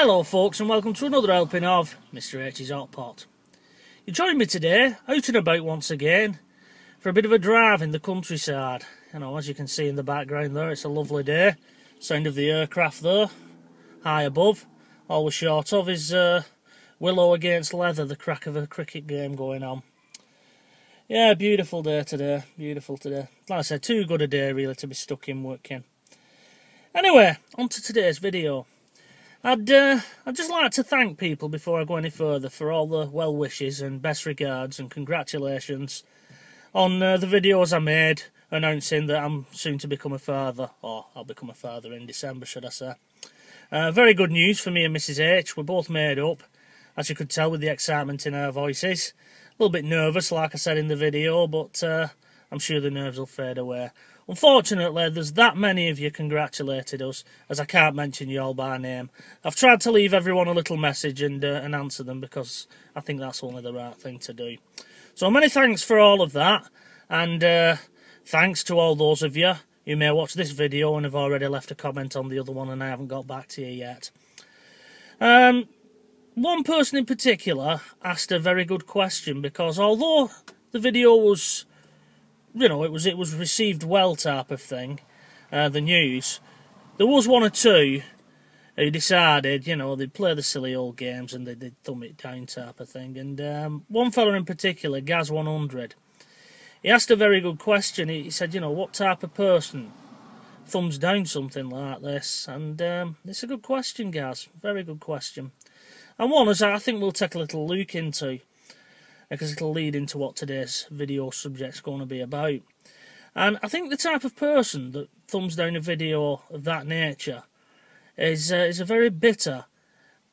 Hello folks, and welcome to another helping of Mr H's Hot Pot. You join me today, out and about once again, for a bit of a drive in the countryside. You know, as you can see in the background there, it's a lovely day. Sound of the aircraft there, high above. All we're short of is willow against leather, the crack of a cricket game going on. Yeah, beautiful day today, beautiful today. Like I said, too good a day really to be stuck in working. Anyway, on to today's video. I'd just like to thank people before I go any further for all the well wishes and best regards and congratulations on the videos I made announcing that I'm soon to become a father, or I'll become a father in December, should I say. Very good news for me and Mrs H. We're both made up, as you could tell with the excitement in our voices. A little bit nervous, like I said in the video, but I'm sure the nerves will fade away. Unfortunately, there's that many of you congratulated us, as I can't mention you all by name. I've tried to leave everyone a little message and answer them, because I think that's only the right thing to do. So many thanks for all of that, and thanks to all those of you who may watch this video and have already left a comment on the other one and I haven't got back to you yet. One person in particular asked a very good question, because although the video was, you know, it was received well type of thing, the news, there was one or two who decided, you know, they'd play the silly old games and they'd thumb it down type of thing. And one fella in particular, Gaz100, he asked a very good question. He said, you know, what type of person thumbs down something like this? And it's a good question, Gaz, very good question. And one as I think we'll take a little look into, because it'll lead into what today's video subject's going to be about. And I think the type of person that thumbs down a video of that nature is a very bitter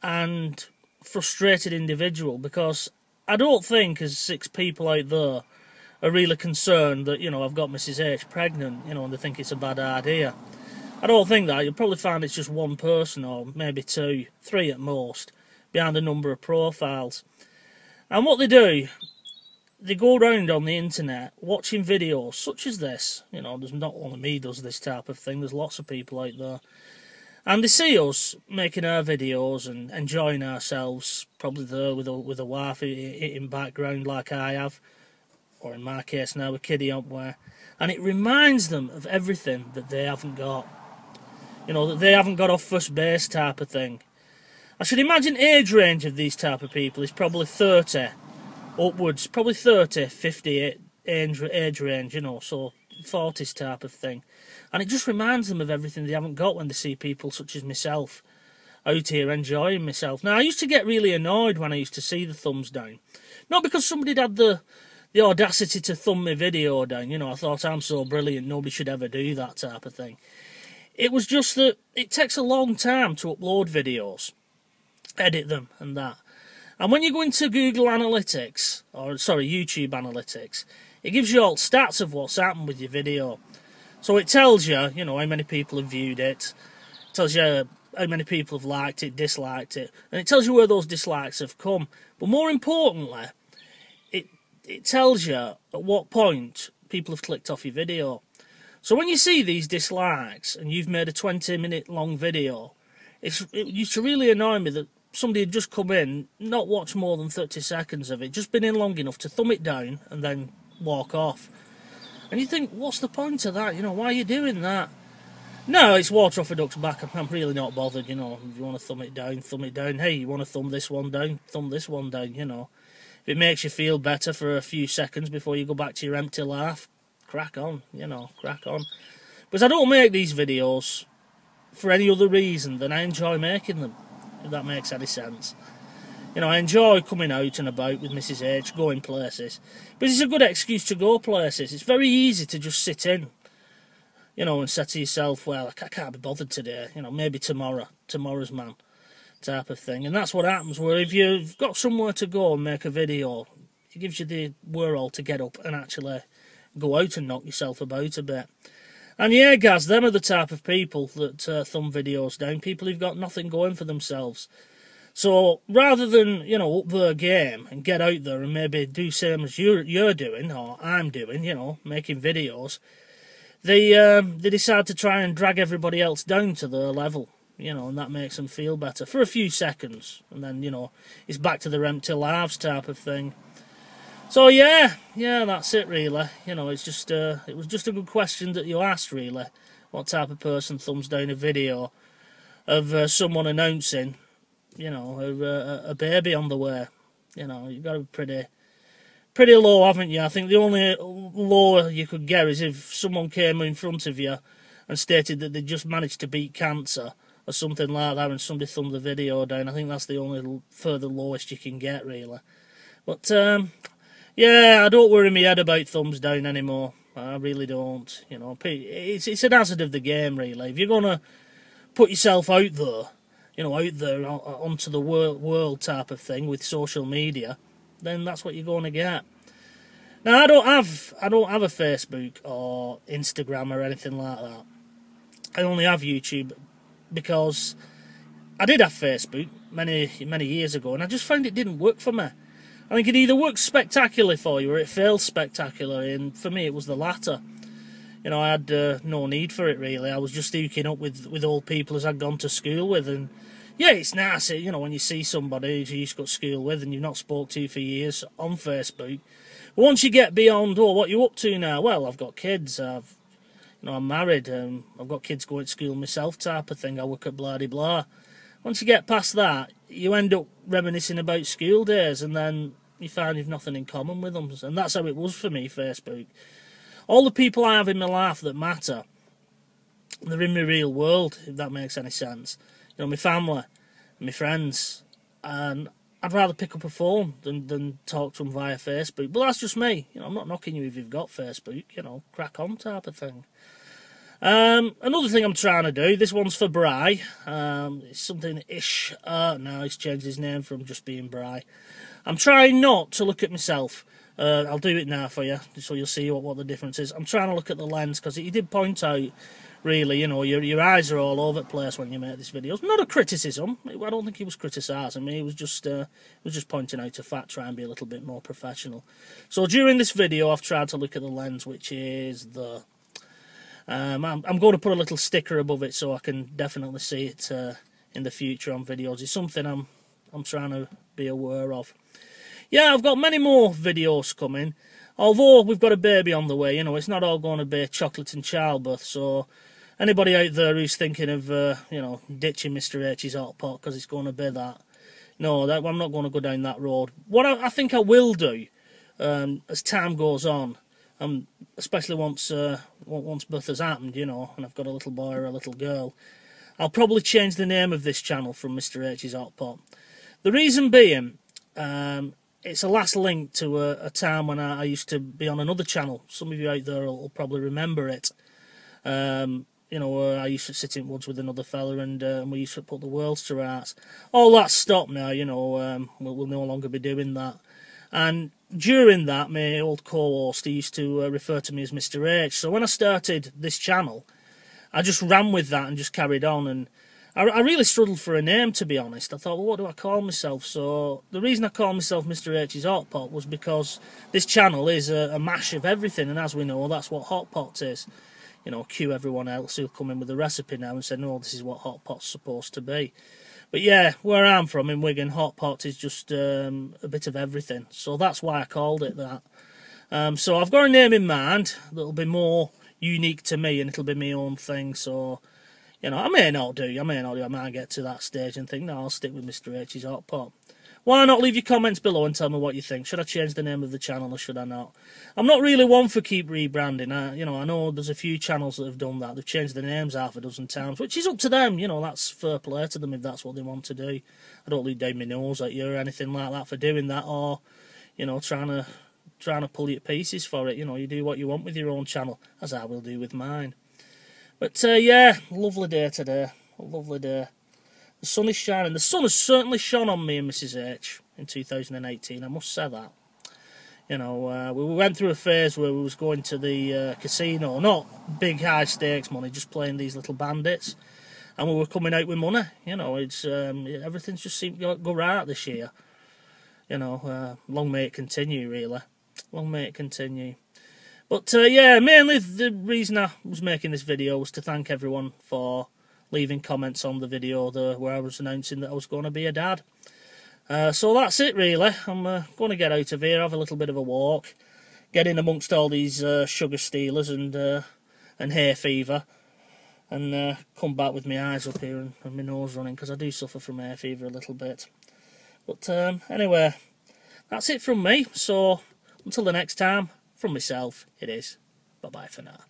and frustrated individual, because I don't think as 6 people out there are really concerned that, you know, I've got Mrs H pregnant, you know, and they think it's a bad idea. I don't think that. You'll probably find it's just one person, or maybe 2, 3 at most, behind a number of profiles. And what they do, they go around on the internet watching videos such as this. You know, there's not only me does this type of thing, there's lots of people out there. And they see us making our videos and enjoying ourselves, probably there with a wife in background like I have, or in my case now a kiddie up where. And it reminds them of everything that they haven't got. You know, that they haven't got off first base type of thing. I should imagine age range of these type of people is probably 30 upwards, probably 30, 50 age range, you know, so 40s type of thing. And it just reminds them of everything they haven't got when they see people such as myself out here enjoying myself. Now, I used to get really annoyed when I used to see the thumbs down. Not because somebody had the audacity to thumb my video down, you know, I thought I'm so brilliant, nobody should ever do that type of thing. It was just that it takes a long time to upload videos, edit them and that. And when you go into Google Analytics, or sorry, YouTube Analytics, it gives you all stats of what's happened with your video. So it tells you, you know, how many people have viewed it, it tells you how many people have liked it, disliked it, and it tells you where those dislikes have come. But more importantly, it tells you at what point people have clicked off your video. So when you see these dislikes and you've made a 20-minute long video, it used to really annoy me that somebody had just come in, not watched more than 30 seconds of it, just been in long enough to thumb it down and then walk off. And you think, what's the point of that? You know, why are you doing that? No, it's water off a duck's back. I'm really not bothered, you know. If you want to thumb it down. Hey, you want to thumb this one down, you know. If it makes you feel better for a few seconds before you go back to your empty life, crack on, you know, crack on. But I don't make these videos for any other reason than I enjoy making them, if that makes any sense. You know, I enjoy coming out and about with Mrs H, going places. But it's a good excuse to go places. It's very easy to just sit in, you know, and say to yourself, well, I can't be bothered today, you know, maybe tomorrow's man, type of thing. And that's what happens, where if you've got somewhere to go and make a video, it gives you the whirl to get up and actually go out and knock yourself about a bit. And yeah, guys, them are the type of people that thumb videos down, people who've got nothing going for themselves. So rather than, you know, up their game and get out there and maybe do same as you're doing, or I'm doing, you know, making videos, they decide to try and drag everybody else down to their level. you know, and that makes them feel better for a few seconds, and then, you know, it's back to their empty lives type of thing. So yeah, that's it really. You know, it's just it was just a good question that you asked really. What type of person thumbs down a video of someone announcing, you know, a baby on the way? You know, you've got to be pretty low, haven't you? I think the only lower you could get is if someone came in front of you and stated that they just managed to beat cancer or something like that, and somebody thumbed the video down. I think that's the only further lowest you can get, really. But, yeah, I don't worry my head about thumbs down anymore. I really don't. You know, it's an hazard of the game, really. If you're going to put yourself out there, you know, out there onto the world type of thing with social media, then that's what you're going to get. Now, I don't have a Facebook or Instagram or anything like that. I only have YouTube because I did have Facebook many years ago, and I just found it didn't work for me. I think it either works spectacularly for you or it fails spectacularly, and for me it was the latter. You know, I had no need for it really. I was just hooking up with old people as I'd gone to school with, and yeah, it's nice, you know, when you see somebody who you used to go to school with and you've not spoke to for years on Facebook. But once you get beyond, oh, what are you up to now? Well, I've got kids, you know, I'm married, I've got kids going to school myself type of thing, I work at blah de blah. Once you get past that, you end up reminiscing about school days, and then you find you've nothing in common with them. And that's how it was for me, Facebook. All the people I have in my life that matter, they're in my real world, if that makes any sense. You know, my family, my friends, and I'd rather pick up a phone than talk to them via Facebook. But that's just me. You know, I'm not knocking you if you've got Facebook. You know, crack on type of thing. Another thing I'm trying to do, this one's for Bry. It's something ish. No, he's changed his name from just being Bry. I'm trying not to look at myself. I'll do it now for you, so you'll see what the difference is. I'm trying to look at the lens, because he did point out, really, you know, your eyes are all over the place when you make this video. It's not a criticism. I don't think he was criticising me. He was just pointing out a fact, trying to be a little bit more professional. So during this video, I've tried to look at the lens, which is the... I'm going to put a little sticker above it so I can definitely see it in the future on videos. It's something I'm trying to be aware of. Yeah, I've got many more videos coming. Although we've got a baby on the way, you know, it's not all going to be chocolate and childbirth. So anybody out there who's thinking of, you know, ditching Mr. H's hot pot because it's going to be that, no, I'm not going to go down that road. What I think I will do, as time goes on, especially once birth has happened, you know, and I've got a little boy or a little girl, I'll probably change the name of this channel from Mr. H's Hot Pot. The reason being, it's a last link to a time when I used to be on another channel. Some of you out there will probably remember it. You know, I used to sit in woods with another fella, and we used to put the worlds to rights. All that's stopped now, you know, we'll no longer be doing that. And during that, my old co-host, he used to refer to me as Mr. H. So when I started this channel, I just ran with that and just carried on. And I really struggled for a name, to be honest. I thought, well, what do I call myself? So the reason I call myself Mr. H's Hot Pot was because this channel is a mash of everything. And as we know, that's what Hot Pot is. You know, cue everyone else who'll come in with a recipe now and say, no, this is what Hot Pot's supposed to be. But yeah, where I'm from in Wigan, Hot Pot is just a bit of everything. So that's why I called it that. So I've got a name in mind that'll be more unique to me, and it'll be my own thing. So, you know, I might get to that stage and think, no, I'll stick with Mr. H's Hot Pot. Why not leave your comments below and tell me what you think? Should I change the name of the channel or should I not? I'm not really one for keep rebranding. You know, I know there's a few channels that have done that. They've changed their names half a dozen times, which is up to them. You know, that's fair play to them if that's what they want to do. I don't lead down my nose at you or anything like that for doing that, or, you know, trying to pull you to pieces for it. You know, you do what you want with your own channel, as I will do with mine. But yeah, lovely day today. A lovely day. The sun is shining. The sun has certainly shone on me and Mrs. H in 2018, I must say that. You know, we went through a phase where we was going to the casino, not big high stakes money, just playing these little bandits, and we were coming out with money. You know, it's everything's just seemed to go right this year. You know, long may it continue, really. Long may it continue. But yeah, mainly the reason I was making this video was to thank everyone for leaving comments on the video where I was announcing that I was going to be a dad. So that's it really. I'm going to get out of here, have a little bit of a walk, get in amongst all these sugar stealers and hay fever, and come back with my eyes up here and my nose running, because I do suffer from hay fever a little bit. But anyway, that's it from me. So until the next time, from myself, it is bye-bye for now.